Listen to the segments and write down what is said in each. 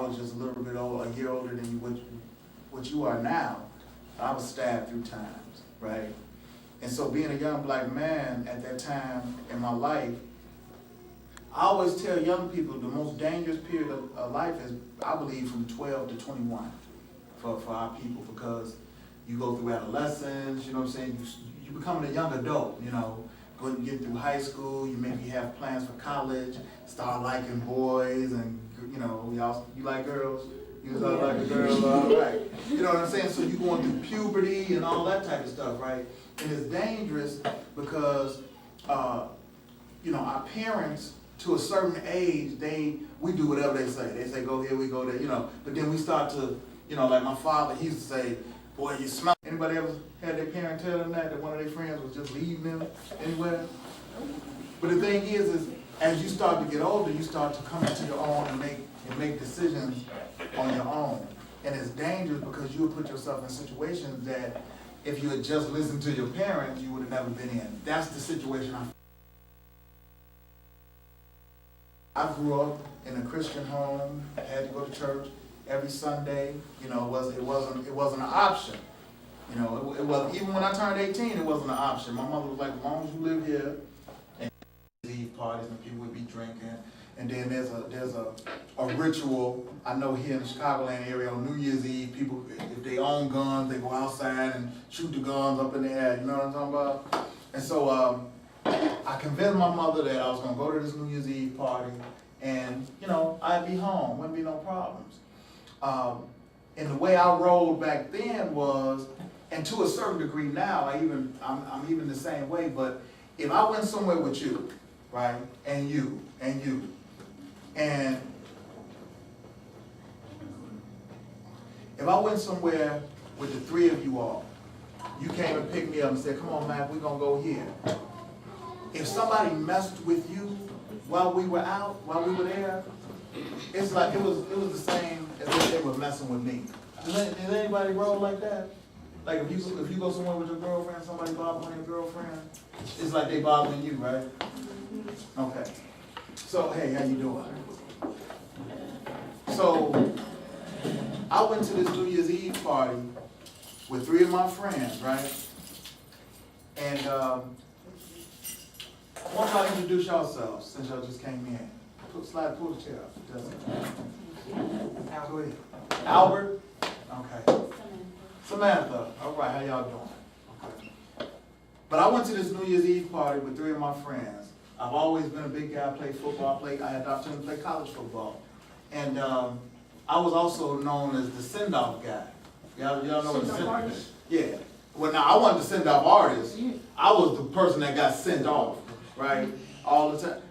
was just a little bit old, a year older than what you are now, I was stabbed 3 times, right? And so being a young black man at that time in my life, I always tell young people the most dangerous period of life is, I believe, from 12 to 21 for our people, because you go through adolescence, you know what I'm saying? You becoming a young adult, you know, get through high school, you maybe have plans for college, start liking boys, and you know, you like girls? You start like a girl, all right. You know what I'm saying? So you going through puberty and all that type of stuff, right? And it's dangerous because, you know, our parents, to a certain age, we do whatever they say. They say, go here, we go there, you know. But then we start to, you know, like my father, he used to say, boy, you smell. Anybody ever had their parent tell them that one of their friends was just leaving them anywhere? But the thing is as you start to get older, you start to come into your own and make decisions on your own. And it's dangerous because you'll put yourself in situations that if you had just listened to your parents, you would have never been in. That's the situation I grew up in a Christian home, had to go to church every Sunday. You know, it wasn't an option. You know, it wasn't, even when I turned 18, it wasn't an option. My mother was like, as long as you live here, and Eve parties and people would be drinking. And then there's a ritual. I know here in the Chicagoland area on New Year's Eve, people, if they own guns, they go outside and shoot the guns up in the air. You know what I'm talking about? And so I convinced my mother that I was going to go to this New Year's Eve party, and you know, I'd be home, wouldn't be no problems. And the way I rolled back then was, and to a certain degree now, I'm even the same way. But if I went somewhere with you, right, and you, and if I went somewhere with the 3 of you all, you came and picked me up and said, come on, Mack, we're going to go here. If somebody messed with you while we were out, while we were there, it's like it was the same as if they were messing with me. Does anybody roll like that? Like if you go somewhere with your girlfriend, somebody bothering your girlfriend, it's like they bothering you, right? Okay. So hey, how you doing? So I went to this New Year's Eve party with 3 of my friends, right? And I want y'all to introduce yourselves since y'all just came in. Pull the chair up. Go ahead. Albert? Okay. Samantha. All right, how y'all doing? Okay. But I went to this New Year's Eve party with 3 of my friends. I've always been a big guy, played football, I had the opportunity to play college football. And I was also known as the send-off guy. Y'all know what the send-off is? Yeah. Well, now I wasn't the send-off artist. I was the person that got sent off, right? All the time.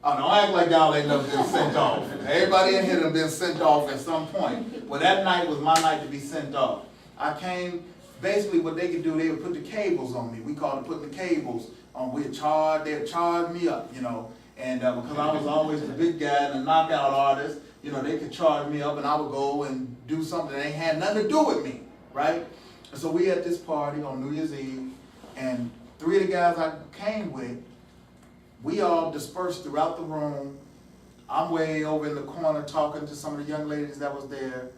Oh, don't act like y'all ain't never been sent off. Everybody in here done been sent off at some point. Well, that night was my night to be sent off. I came, basically what they could do, they would put the cables on me. We called it putting the cables on. They'd charge me up, you know. And because I was always the big guy and the knockout artist, you know, they could charge me up and I would go and do something that ain't had nothing to do with me, right? And so we had this party on New Year's Eve, and 3 of the guys I came with, we all dispersed throughout the room. I'm way over in the corner talking to some of the young ladies that was there,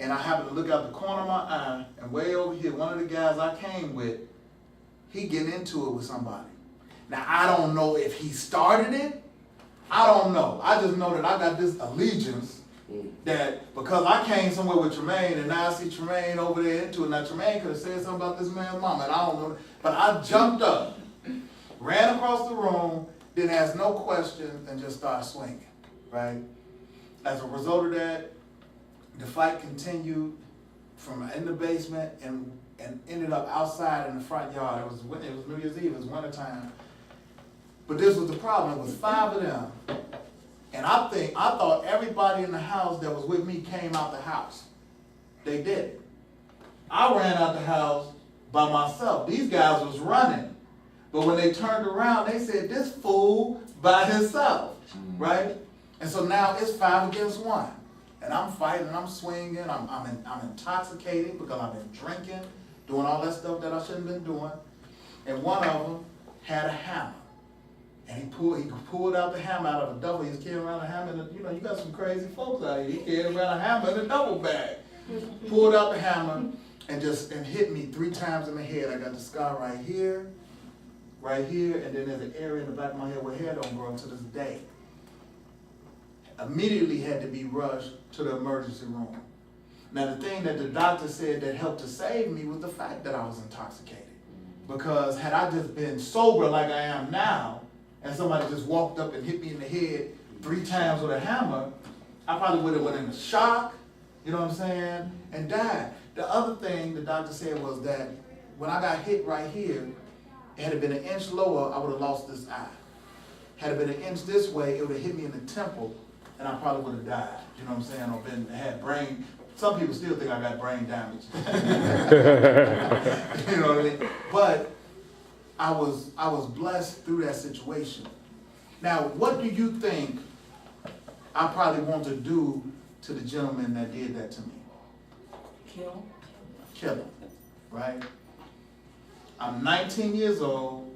and I happened to look out the corner of my eye, and way over here, one of the guys I came with, he getting into it with somebody. Now, I don't know if he started it. I don't know. I just know that I got this allegiance that because I came somewhere with Tremaine, and now I see Tremaine over there into it. Now, Tremaine could have said something about this man's mama, and I don't know. But I jumped up, ran across the room, didn't ask no questions, and just started swinging, right? As a result of that, the fight continued from in the basement and ended up outside in the front yard. It was New Year's Eve, it was wintertime. But this was the problem, it was 5 of them. And I thought everybody in the house that was with me came out the house. They didn't. I ran out the house by myself. These guys was running. But when they turned around, they said, this fool by himself, right? And so now it's 5 against 1. And I'm fighting, I'm swinging, I'm intoxicated because I've been drinking, doing all that stuff that I shouldn't have been doing. And one of them had a hammer. And he pulled out the hammer out of a duffel. He was carrying around a hammer. And, you know, you got some crazy folks out here. He carried around a hammer in a duffel bag. Pulled out the hammer and hit me 3 times in the head. I got the scar right here, and then there's an area in the back of my head where hair don't grow to this day. Immediately had to be rushed to the emergency room. Now the thing that the doctor said that helped to save me was the fact that I was intoxicated. Because had I just been sober like I am now, and somebody just walked up and hit me in the head 3 times with a hammer, I probably would have went into shock, you know what I'm saying, and died. The other thing the doctor said was that when I got hit right here, had it been an inch lower, I would have lost this eye. Had it been an inch this way, it would have hit me in the temple, and I probably would have died, you know what I'm saying, or had brain. Some people still think I got brain damage. You know what I mean? But I was blessed through that situation. Now, what do you think I probably want to do to the gentleman that did that to me? Kill him, right? I'm 19 years old.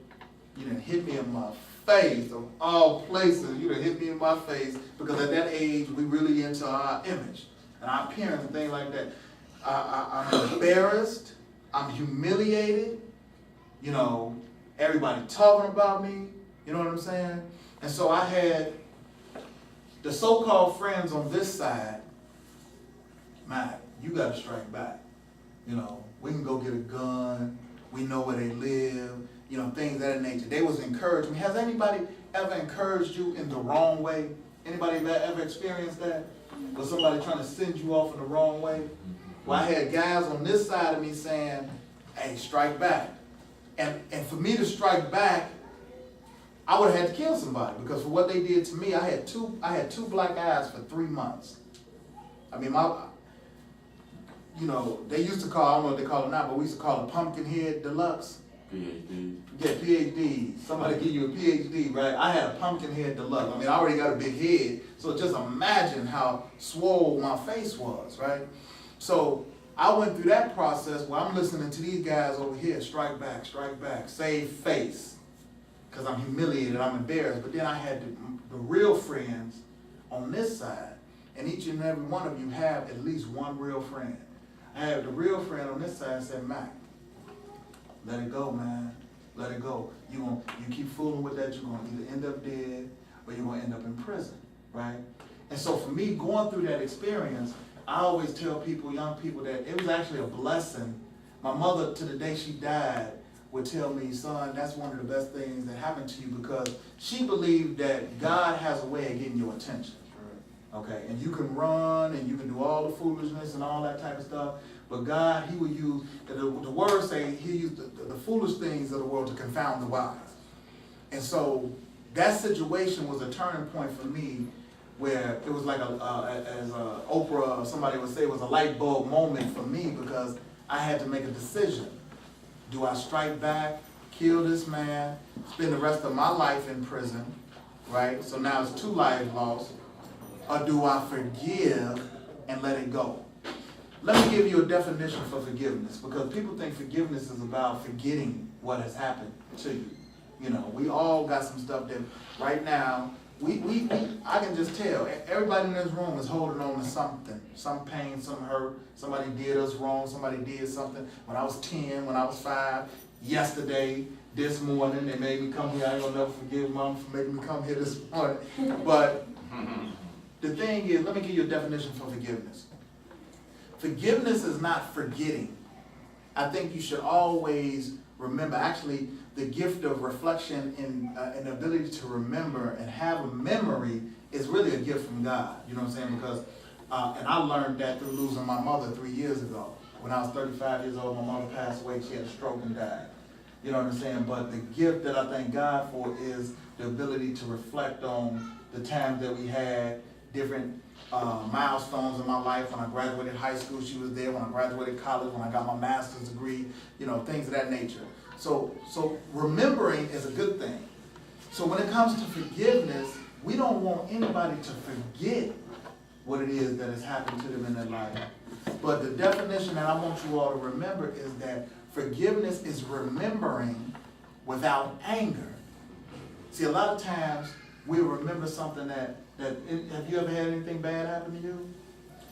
You done hit me in my face, of all places. You done hit me in my face, because at that age, we really into our image and our appearance and things like that. I'm embarrassed. I'm humiliated. You know, everybody talking about me. You know what I'm saying? And so I had the so-called friends on this side. Mack, you got to strike back. You know, we can go get a gun. We know where they live. You know, things of that nature. They was encouraging me. Has anybody ever encouraged you in the wrong way? Anybody ever experienced that? Was somebody trying to send you off in the wrong way? Well, I had guys on this side of me saying, hey, strike back. And for me to strike back, I would have had to kill somebody, because for what they did to me, I had two black eyes for 3 months. I mean, you know, they used to call, I don't know what they call it now, but we used to call it pumpkin head deluxe. PhD. Yeah, PhD. Somebody give you a PhD, right? I had a pumpkin head deluxe. I mean, I already got a big head, so just imagine how swole my face was, right? So I went through that process where I'm listening to these guys over here, strike back, save face, because I'm humiliated, I'm embarrassed. But then I had the real friends on this side, and each and every one of you have at least one real friend. I have the real friend on this side said, Mack, let it go, man. Let it go. You keep fooling with that, you're going to either end up dead or you're going to end up in prison, right? And so for me, going through that experience, I always tell people, young people, that it was actually a blessing. My mother, to the day she died, would tell me, son, that's one of the best things that happened to you, because she believed that God has a way of getting your attention. Okay, and you can run and you can do all the foolishness and all that type of stuff, but God, He will use, the word say, He used the foolish things of the world to confound the wise. And so that situation was a turning point for me, where it was like as Oprah, somebody would say, it was a light bulb moment for me, because I had to make a decision. Do I strike back, kill this man, spend the rest of my life in prison, right? So now it's 2 lives lost. Or do I forgive and let it go? Let me give you a definition for forgiveness, because people think forgiveness is about forgetting what has happened to you. You know, we all got some stuff that right now, I can just tell, everybody in this room is holding on to something, some pain, some hurt. Somebody did us wrong, somebody did something when I was 10, when I was 5, yesterday, this morning, they made me come here. I ain't gonna never forgive Mom for making me come here this morning. But the thing is, let me give you a definition for forgiveness. Forgiveness is not forgetting. I think you should always remember, actually, the gift of reflection and the ability to remember and have a memory is really a gift from God. You know what I'm saying? Because, and I learned that through losing my mother 3 years ago. When I was 35 years old, my mother passed away. She had a stroke and died. You know what I'm saying? But the gift that I thank God for is the ability to reflect on the times that we had, different milestones in my life. When I graduated high school, she was there. When I graduated college, when I got my master's degree, you know, things of that nature. So remembering is a good thing. So when it comes to forgiveness, we don't want anybody to forget what it is that has happened to them in their life. But the definition that I want you all to remember is that forgiveness is remembering without anger. See, a lot of times we'll remember something have you ever had anything bad happen to you?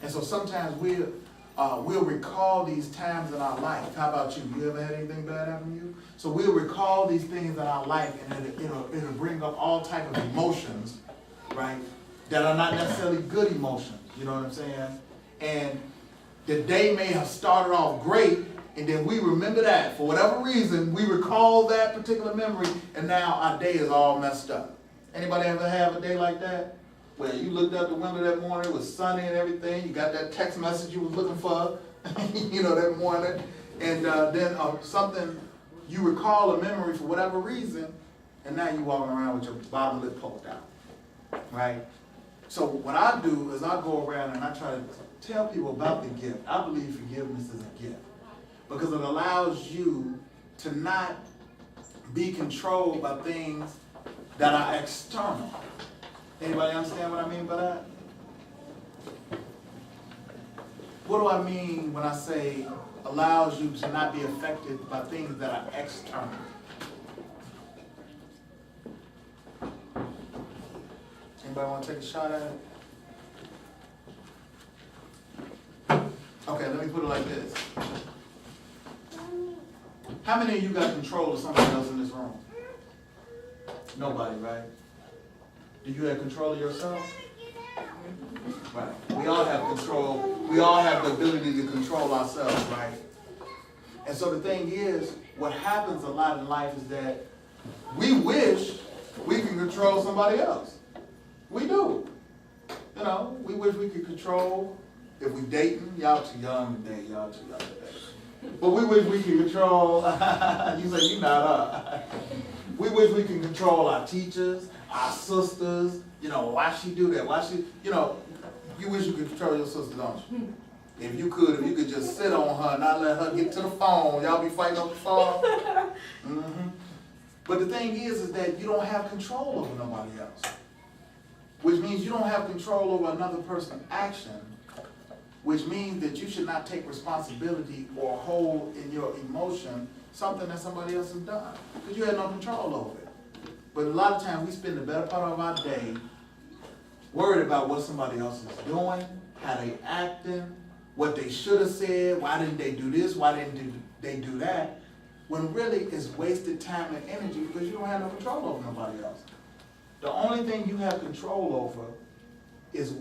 And so sometimes we'll recall these times in our life. How about you? You ever had anything bad happen to you? So we'll recall these things in our life, and it'll bring up all type of emotions, right, that are not necessarily good emotions. You know what I'm saying? And the day may have started off great, and then we remember that. For whatever reason, we recall that particular memory, and now our day is all messed up. Anybody ever have a day like that? Where you looked out the window that morning, it was sunny and everything, you got that text message you was looking for, that morning, and then something, you recall a memory for whatever reason, and now you walking around with your bottom lip poked out, right? So what I do is I go around and I try to tell people about the gift. I believe forgiveness is a gift because it allows you to not be controlled by things that are external. Anybody understand what I mean by that? What do I mean when I say allows you to not be affected by things that are external? Anybody want to take a shot at it? Okay, let me put it like this. How many of you got control of somebody else in this room? Nobody, right? Do you have control of yourself? Right. We all have control. We all have the ability to control ourselves, right? And so the thing is, what happens a lot in life is that we wish we can control somebody else. We do. We wish we could control, if we dating, y'all too young to date, y'all too young to date. But we wish we could control, you say you not, we wish we can control our teachers, our sisters, why she do that, why she, you wish you could control your sister, don't you? If you could just sit on her and not let her get to the phone, y'all be fighting on the phone. Mm-hmm. But the thing is that you don't have control over nobody else. Which means you don't have control over another person's action, which means that you should not take responsibility or hold in your emotion something that somebody else has done, because you had no control over it. But a lot of times we spend the better part of our day worried about what somebody else is doing, how they acting, what they should have said, why didn't they do this, why didn't they do that, when really it's wasted time and energy because you don't have no control over nobody else. The only thing you have control over is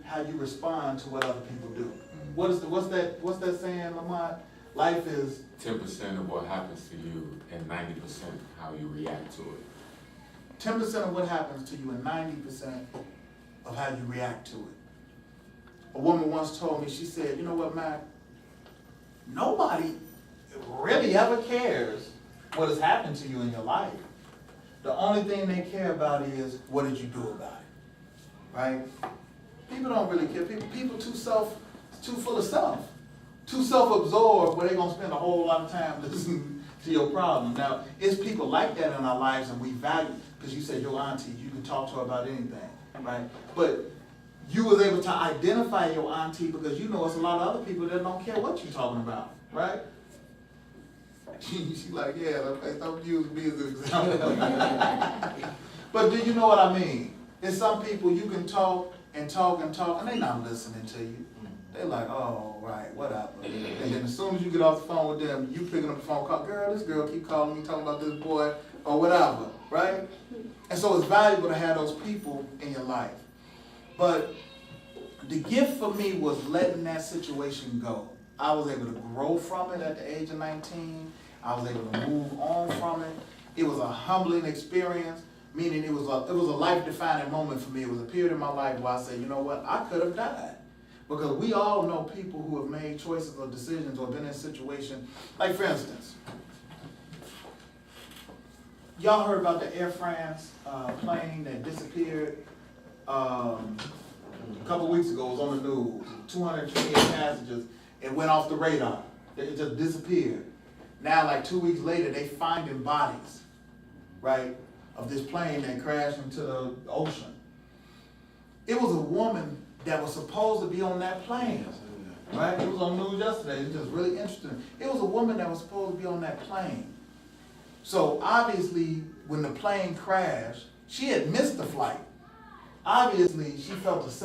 how you respond to what other people do. What's that saying, Lamont? Life is 10% of what happens to you and 90% how you react to it. 10% of what happens to you and 90% of how you react to it. A woman once told me, she said, you know what, Mack? Nobody really ever cares what has happened to you in your life. The only thing they care about is, what did you do about it, right? People don't really care. People too full of self, too self-absorbed, where they're going to spend a whole lot of time listening to your problem. Now, it's people like that in our lives, and we value, because you said your auntie, you can talk to her about anything, right? But you was able to identify your auntie because you know it's a lot of other people that don't care what you're talking about, right? She's like, yeah, don't use me as an example. But do you know what I mean? There's some people you can talk and talk and talk, and they're not listening to you. They're like, oh, right, whatever. And then as soon as you get off the phone with them, you picking up the phone call, this girl keep calling me, talking about this boy, or whatever, right? And so it's valuable to have those people in your life. But the gift for me was letting that situation go. I was able to grow from it at the age of 19. I was able to move on from it. It was a humbling experience, meaning it was a life-defining moment for me. It was a period in my life where I said, you know what, I could have died. Because we all know people who have made choices or decisions or been in a situation, like for instance, y'all heard about the Air France plane that disappeared a couple weeks ago. It was on the news. 228 passengers. It went off the radar. It just disappeared. Now, like 2 weeks later, they finding bodies, right, of this plane that crashed into the ocean. It was a woman that was supposed to be on that plane, right? It was on the news yesterday. It's just really interesting. It was a woman that was supposed to be on that plane. So obviously, when the plane crashed, she had missed the flight. Obviously, she felt a sense